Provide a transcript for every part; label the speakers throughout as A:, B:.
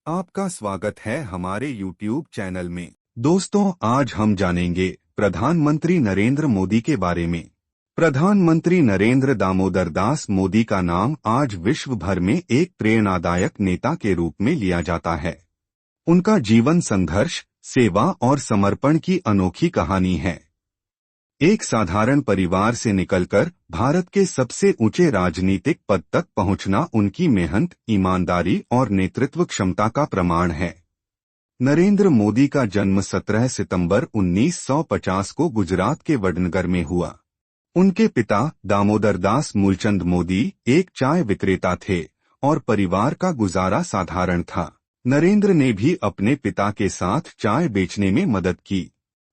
A: आपका स्वागत है हमारे YouTube चैनल में। दोस्तों, आज हम जानेंगे प्रधानमंत्री नरेंद्र मोदी के बारे में। प्रधानमंत्री नरेंद्र दामोदर दास मोदी का नाम आज विश्व भर में एक प्रेरणादायक नेता के रूप में लिया जाता है। उनका जीवन संघर्ष, सेवा और समर्पण की अनोखी कहानी है। एक साधारण परिवार से निकलकर भारत के सबसे ऊंचे राजनीतिक पद तक पहुंचना उनकी मेहनत, ईमानदारी और नेतृत्व क्षमता का प्रमाण है। नरेंद्र मोदी का जन्म 17 सितंबर 1950 को गुजरात के वडनगर में हुआ। उनके पिता दामोदर दास मूलचंद मोदी एक चाय विक्रेता थे और परिवार का गुजारा साधारण था। नरेंद्र ने भी अपने पिता के साथ चाय बेचने में मदद की।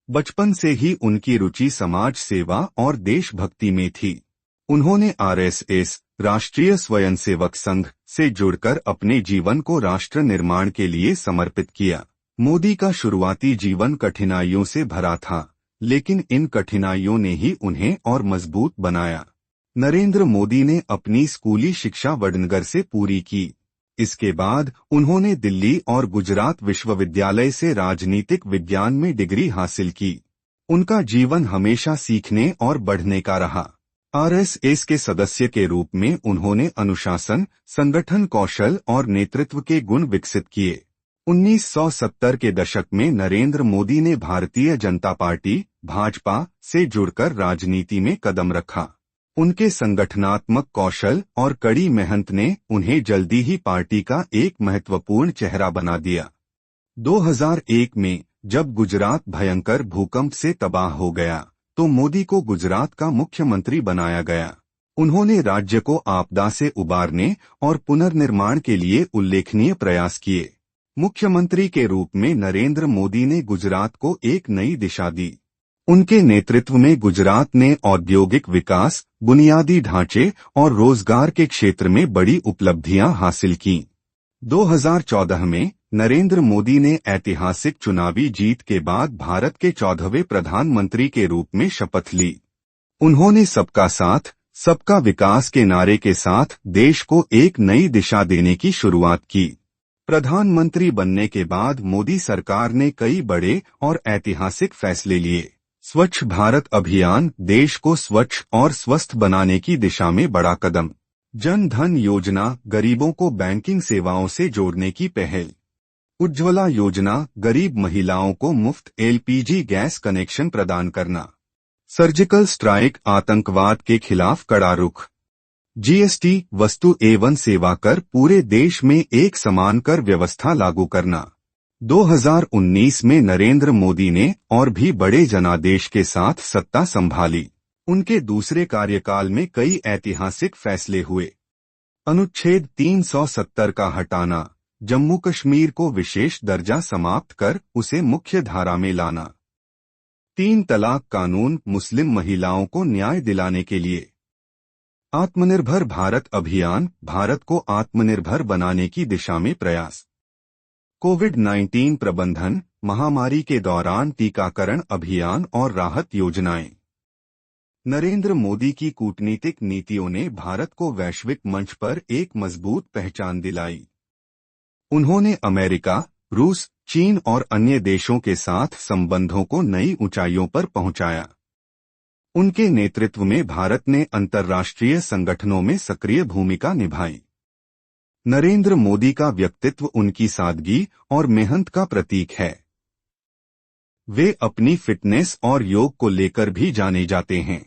A: बचपन से ही उनकी रुचि समाज सेवा और देशभक्ति में थी। उन्होंने आरएसएस, राष्ट्रीय स्वयंसेवक संघ से जुड़कर अपने जीवन को राष्ट्र निर्माण के लिए समर्पित किया। मोदी का शुरुआती जीवन कठिनाइयों से भरा था, लेकिन इन कठिनाइयों ने ही उन्हें और मजबूत बनाया। नरेंद्र मोदी ने अपनी स्कूली शिक्षा वडनगर से पूरी की। इसके बाद उन्होंने दिल्ली और गुजरात विश्वविद्यालय से राजनीतिक विज्ञान में डिग्री हासिल की। उनका जीवन हमेशा सीखने और बढ़ने का रहा। आरएसएस के सदस्य के रूप में उन्होंने अनुशासन, संगठन कौशल और नेतृत्व के गुण विकसित किए। 1970 के दशक में नरेंद्र मोदी ने भारतीय जनता पार्टी भाजपा से जुड़कर राजनीति में कदम रखा। उनके संगठनात्मक कौशल और कड़ी मेहनत ने उन्हें जल्दी ही पार्टी का एक महत्वपूर्ण चेहरा बना दिया। 2001 में जब गुजरात भयंकर भूकंप से तबाह हो गया, तो मोदी को गुजरात का मुख्यमंत्री बनाया गया। उन्होंने राज्य को आपदा से उबारने और पुनर्निर्माण के लिए उल्लेखनीय प्रयास किए। मुख्यमंत्री के रूप में नरेंद्र मोदी ने गुजरात को एक नई दिशा दी। उनके नेतृत्व में गुजरात ने औद्योगिक विकास, बुनियादी ढांचे और रोजगार के क्षेत्र में बड़ी उपलब्धियां हासिल की। 2014 में नरेंद्र मोदी ने ऐतिहासिक चुनावी जीत के बाद भारत के 14वें प्रधानमंत्री के रूप में शपथ ली। उन्होंने सबका साथ, सबका विकास के नारे के साथ देश को एक नई दिशा देने की शुरुआत की। प्रधानमंत्री बनने के बाद मोदी सरकार ने कई बड़े और ऐतिहासिक फैसले लिए। स्वच्छ भारत अभियान देश को स्वच्छ और स्वस्थ बनाने की दिशा में बड़ा कदम। जन धन योजना गरीबों को बैंकिंग सेवाओं से जोड़ने की पहल। उज्ज्वला योजना गरीब महिलाओं को मुफ्त एलपीजी गैस कनेक्शन प्रदान करना। सर्जिकल स्ट्राइक आतंकवाद के खिलाफ कड़ा रुख। जीएसटी वस्तु एवं सेवा कर पूरे देश में एक समान कर व्यवस्था लागू करना। 2019 में नरेंद्र मोदी ने और भी बड़े जनादेश के साथ सत्ता संभाली। उनके दूसरे कार्यकाल में कई ऐतिहासिक फैसले हुए। अनुच्छेद 370 का हटाना, जम्मू कश्मीर को विशेष दर्जा समाप्त कर उसे मुख्य धारा में लाना। 3 तलाक कानून मुस्लिम महिलाओं को न्याय दिलाने के लिए। आत्मनिर्भर भारत अभियान भारत को आत्मनिर्भर बनाने की दिशा में प्रयास। कोविड-19 प्रबंधन, महामारी के दौरान टीकाकरण अभियान और राहत योजनाएं। नरेंद्र मोदी की कूटनीतिक नीतियों ने भारत को वैश्विक मंच पर एक मजबूत पहचान दिलाई। उन्होंने अमेरिका, रूस, चीन और अन्य देशों के साथ संबंधों को नई ऊंचाइयों पर पहुंचाया। उनके नेतृत्व में भारत ने अंतर्राष्ट्रीय संगठनों में सक्रिय भूमिका निभाई। नरेंद्र मोदी का व्यक्तित्व उनकी सादगी और मेहनत का प्रतीक है। वे अपनी फिटनेस और योग को लेकर भी जाने जाते हैं।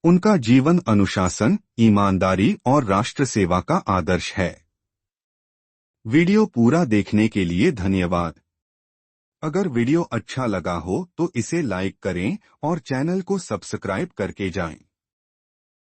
A: उनका जीवन अनुशासन, ईमानदारी और राष्ट्र सेवा का आदर्श है। वीडियो पूरा देखने के लिए धन्यवाद। अगर वीडियो अच्छा लगा हो तो इसे लाइक करें और चैनल को सब्सक्राइब करके जाएं।